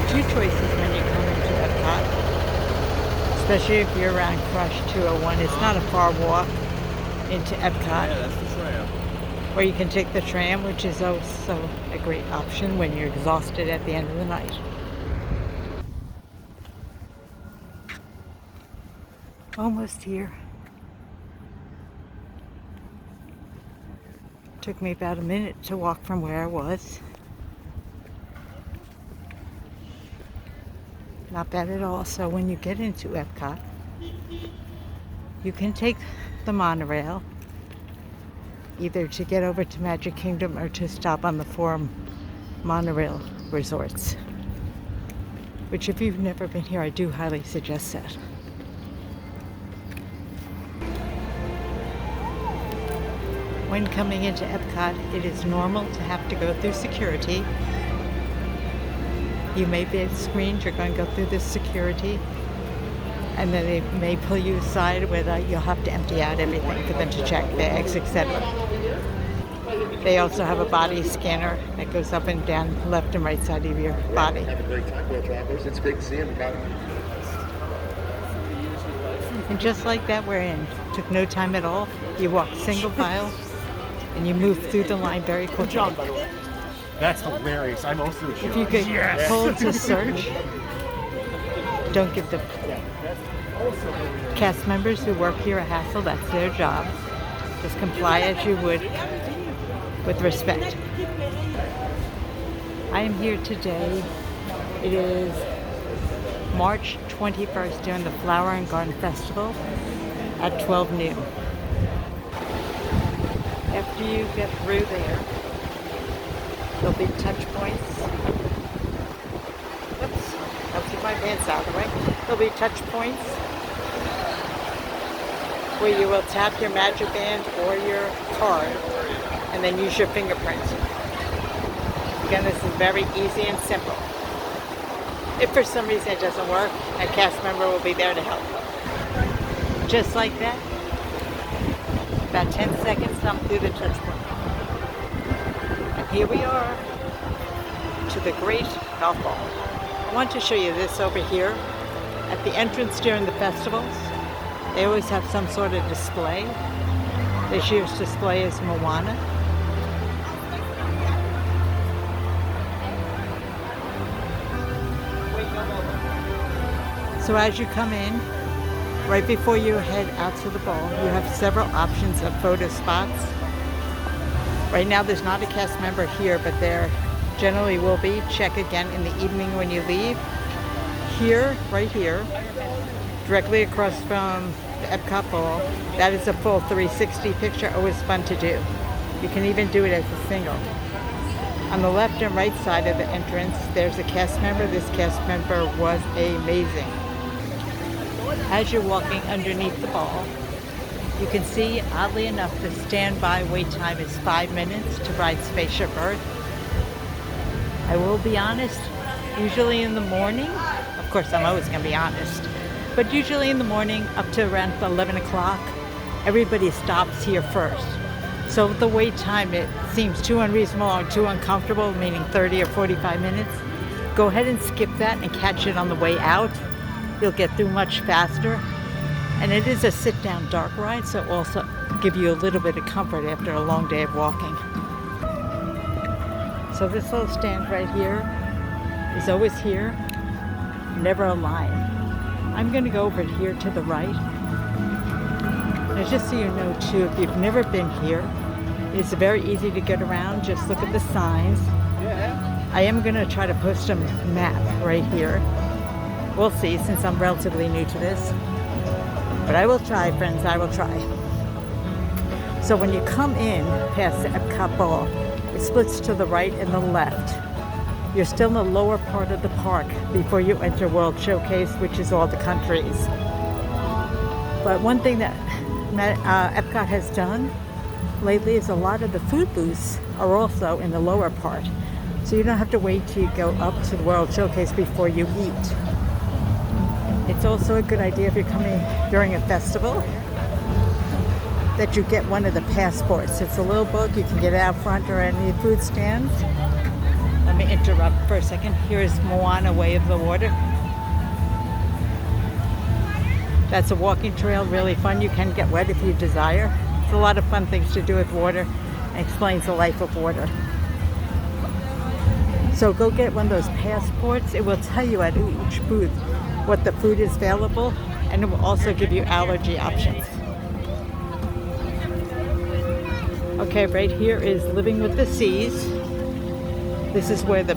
two choices when you come into Epcot, especially if you're around Crush 201. It's not a far walk into Yeah, Epcot. that's the tram. Or you can take the tram, which is also a great option when you're exhausted at the end of the night. Almost here. Took me about a minute to walk from where I was. Not bad at all. So when you get into Epcot, you can take the monorail either to get over to Magic Kingdom or to stop on the 4 monorail resorts, which if you've never been here, I do highly suggest that. When coming into Epcot, it is normal to have to go through security. You may be screened, you're going to go through this security, and then they may pull you aside where you'll have to empty out everything for them to check bags, etc. They also have a body scanner that goes up and down, left and right side of your body. Have a great time, World Travelers. It's great to see you. And just like that, we're in. Took no time at all. You walk single file, and you move through the line very quickly. John, by the way. That's hilarious. I'm also a If you could hold to search, don't give the cast members who work here a hassle. That's their job. Just comply as you would with respect. I am here today. It is March 21st during the Flower and Garden Festival at 12 noon. After you get through there, there'll be touch points. Oops, I'll keep my pants out of the way. There'll be touch points where you will tap your Magic Band or your card and then use your fingerprint. Again, this is very easy and simple. If for some reason it doesn't work, a cast member will be there to help. Just like that, about 10 seconds, I'm through the touch point. And here we are to the great golf ball. I want to show you this over here. At the entrance during the festivals, they always have some sort of display. This year's display is Moana. So as you come in, right before you head out to the ball, you have several options of photo spots. Right now there's not a cast member here, but there generally will be. Check again in the evening when you leave. Here, right here, directly across from the Epcot Ball, that is a full 360 picture, always fun to do. You can even do it as a single. On the left and right side of the entrance, there's a cast member. This cast member was amazing. As you're walking underneath the ball, you can see, oddly enough, the standby wait time is 5 minutes to ride Spaceship Earth. I will be honest, usually in the morning, of course I'm always going to be honest, but usually in the morning up to around 11 o'clock, everybody stops here first. So the wait time, it seems too unreasonable or too uncomfortable, meaning 30 or 45 minutes. Go ahead and skip that and catch it on the way out. You'll get through much faster. And it is a sit-down dark ride, so also give you a little bit of comfort after a long day of walking. So this little stand right here is always here, never a line. I'm going to go over here to the right. Now just so you know too, if you've never been here, it's very easy to get around. Just look at the signs. I am going to try to post a map right here. We'll see, since I'm relatively new to this. But I will try, friends, I will try. So when you come in past the Epcot Ball, it splits to the right and the left. You're still in the lower part of the park before you enter World Showcase, which is all the countries. But one thing that Epcot has done lately is a lot of the food booths are also in the lower part. So you don't have to wait till you go up to the World Showcase before you eat. It's also a good idea if you're coming during a festival that you get one of the passports. It's a little book, you can get out front or any food stands. Let me interrupt for a second. Here is Moana Way of the Water. That's a walking trail, really fun. You can get wet if you desire. It's a lot of fun things to do with water. It explains the life of water. So go get one of those passports. It will tell you at each booth what the food is available, and it will also give you allergy options. Okay, right here is Living with the Seas. This is where the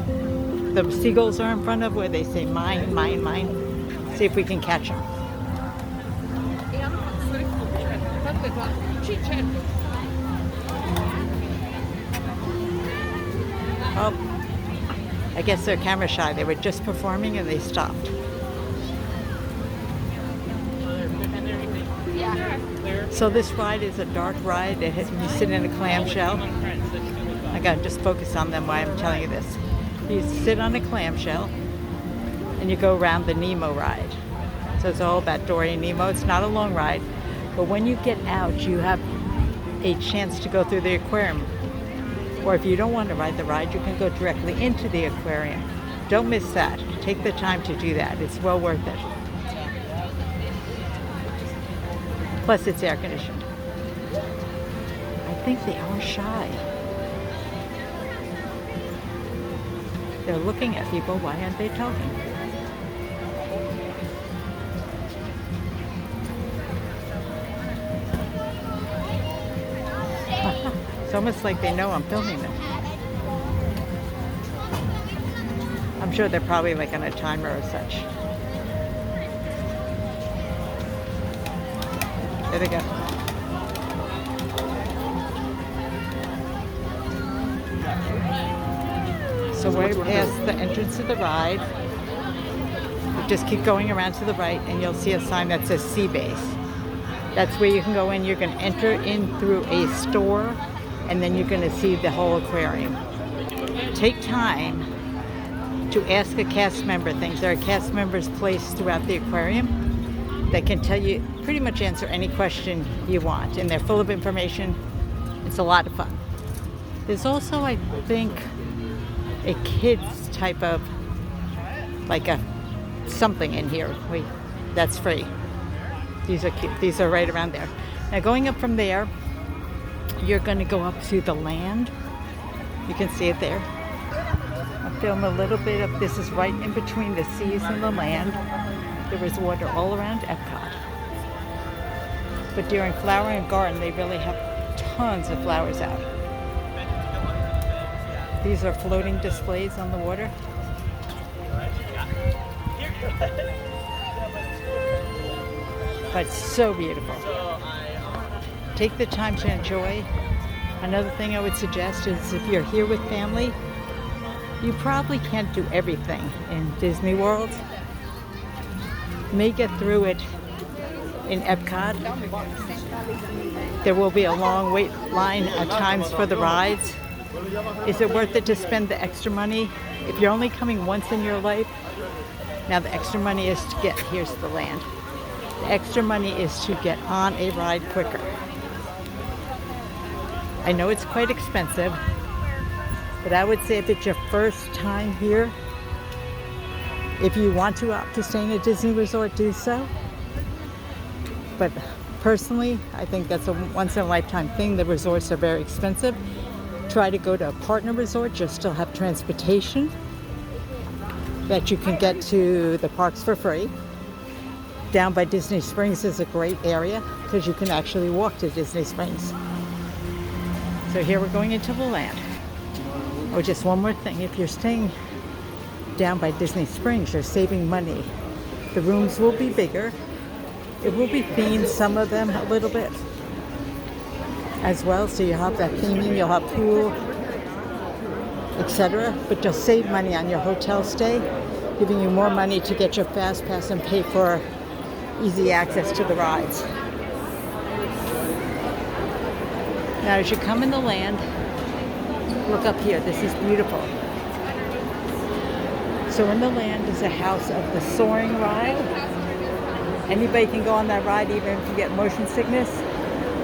seagulls are in front of, where they say mine, mine, mine. See if we can catch them. Oh, I guess they're camera shy. They were just performing and they stopped. So this ride is a dark ride. You sit in a clamshell. I gotta just focus on them while I'm telling you this. You sit on a clamshell and you go around the Nemo ride. So it's all about Dory and Nemo. It's not a long ride, but when you get out, you have a chance to go through the aquarium. Or if you don't want to ride the ride, you can go directly into the aquarium. Don't miss that. Take the time to do that. It's well worth it. Plus, it's air conditioned. I think they are shy. They're looking at people. Why aren't they talking? It's almost like they know I'm filming them. I'm sure they're probably like on a timer or such. There they go. So we're past the entrance to the ride. You just keep going around to the right and you'll see a sign that says Sea Base. That's where you can go in. You're going to enter in through a store and then you're going to see the whole aquarium. Take time to ask a cast member things. There are cast members placed throughout the aquarium that can tell you, pretty much answer any question you want. And they're full of information. It's a lot of fun. There's also, I think, a kids type of, like a something in here. Wait, that's free. These are cute. These are right around there. Now going up from there, you're going to go up to the land. You can see it there. I'll film a little bit of, this is right in between the seas and the land. There is water all around Epcot. But during Flower and Garden, they really have tons of flowers out. These are floating displays on the water. But so beautiful. Take the time to enjoy. Another thing I would suggest is if you're here with family, you probably can't do everything in Disney World. You may get through it in Epcot. There will be a long wait line at times for the rides. Is it worth it to spend the extra money? If you're only coming once in your life, now the extra money is to get, here's the land. The extra money is to get on a ride quicker. I know it's quite expensive, but I would say if it's your first time here, if you want to opt to stay in a Disney resort, do so. But personally, I think that's a once in a lifetime thing. The resorts are very expensive. Try to go to a partner resort. You'll still have transportation that you can get to the parks for free. Down by Disney Springs is a great area because you can actually walk to Disney Springs. So here we're going into the land. Oh, just one more thing. If you're staying down by Disney Springs, you're saving money. The rooms will be bigger. It will be themed, some of them a little bit as well. So you'll have that theming, you'll have pool, etc. But you'll save money on your hotel stay, giving you more money to get your fast pass and pay for easy access to the rides. Now as you come in the land, look up here. This is beautiful. So in the land is a house of the soaring ride. Anybody can go on that ride even if you get motion sickness.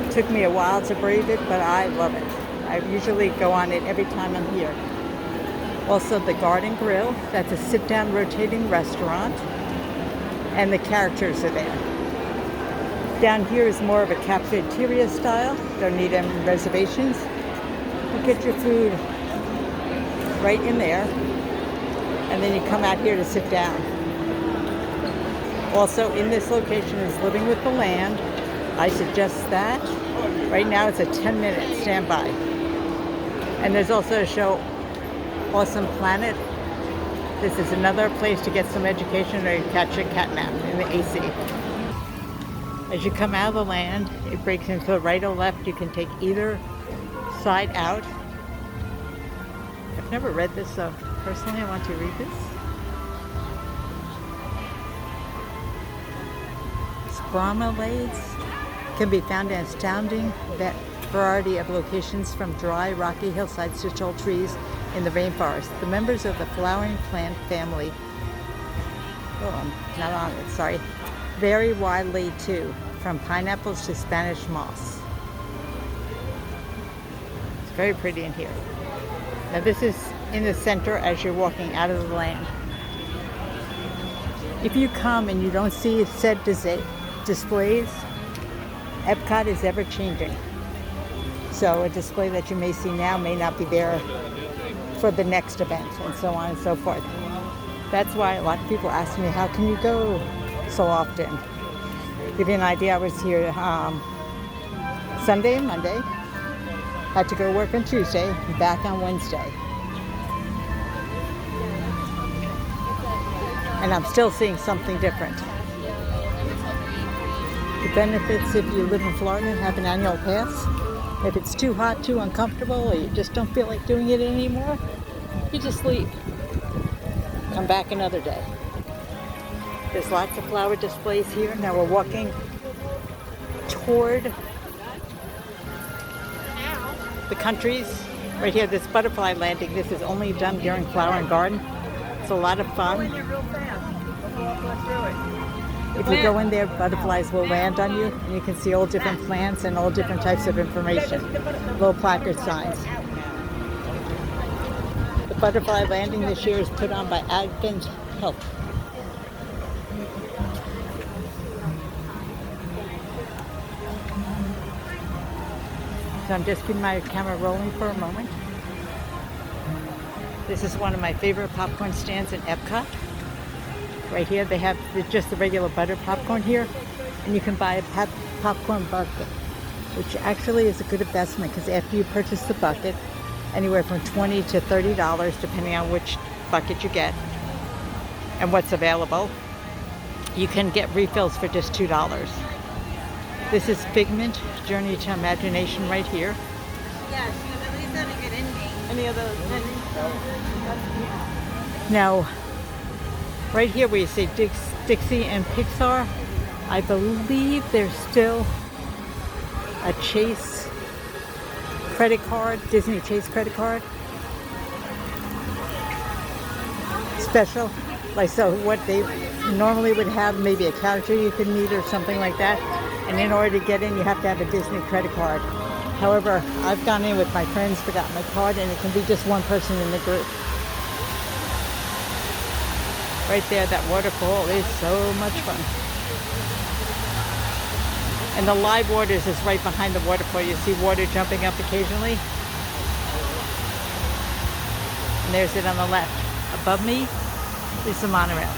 It took me a while to brave it, but I love it. I usually go on it every time I'm here. Also the Garden Grill, that's a sit-down rotating restaurant, and the characters are there. Down here is more of a cafeteria style, don't need any reservations. You get your food right in there, and then you come out here to sit down. Also in this location is Living with the Land. I suggest that. Right now it's a 10-minute standby. And there's also a show, Awesome Planet. This is another place to get some education or catch a cat nap in the AC. As you come out of the land, it breaks into right or left. You can take either side out. I've never read this, so personally I want to read this. Bromelades can be found in an astounding variety of locations, from dry, rocky hillsides to tall trees in the rainforest. The members of the flowering plant family, not on it, sorry, vary widely too, from pineapples to Spanish moss. It's very pretty in here. Now this is in the center as you're walking out of the land. If you come and you don't see said displays, Epcot is ever changing. So a display that you may see now may not be there for the next event, and so on and so forth. That's why a lot of people ask me, how can you go so often? To give you an idea, I was here Sunday and Monday, had to go work on Tuesday, and back on Wednesday. And I'm still seeing something different. The benefits if you live in Florida and have an annual pass. If it's too hot, too uncomfortable, or you just don't feel like doing it anymore, you just leave. Come back another day. There's lots of flower displays here. Now we're walking toward the countries. Right here, this butterfly landing, this is only done during Flower and Garden. It's a lot of fun. If you go in there, butterflies will land on you, and you can see all different plants and all different types of information. Little placard signs. The butterfly landing this year is put on by Advent Health. So I'm just keeping my camera rolling for a moment. This is one of my favorite popcorn stands in Epcot. Right here, they have just the regular butter popcorn here, and you can buy a popcorn bucket, which actually is a good investment, because after you purchase the bucket, anywhere from $20 to $30, depending on which bucket you get and what's available, you can get refills for just $2. This is Figment, Journey to Imagination right here. Yeah, she was at least had a good ending. Any of those endings? Now, right here where you say Dixie and Pixar, I believe there's still a Chase credit card, Disney Chase credit card. Special. Like, so what they normally would have, maybe a character you could meet or something like that. And in order to get in, you have to have a Disney credit card. However, I've gone in with my friends, forgot my card, and it can be just one person in the group. Right there, that waterfall is so much fun. And the live waters is right behind the waterfall. You see water jumping up occasionally. And there's it on the left. Above me is the monorail.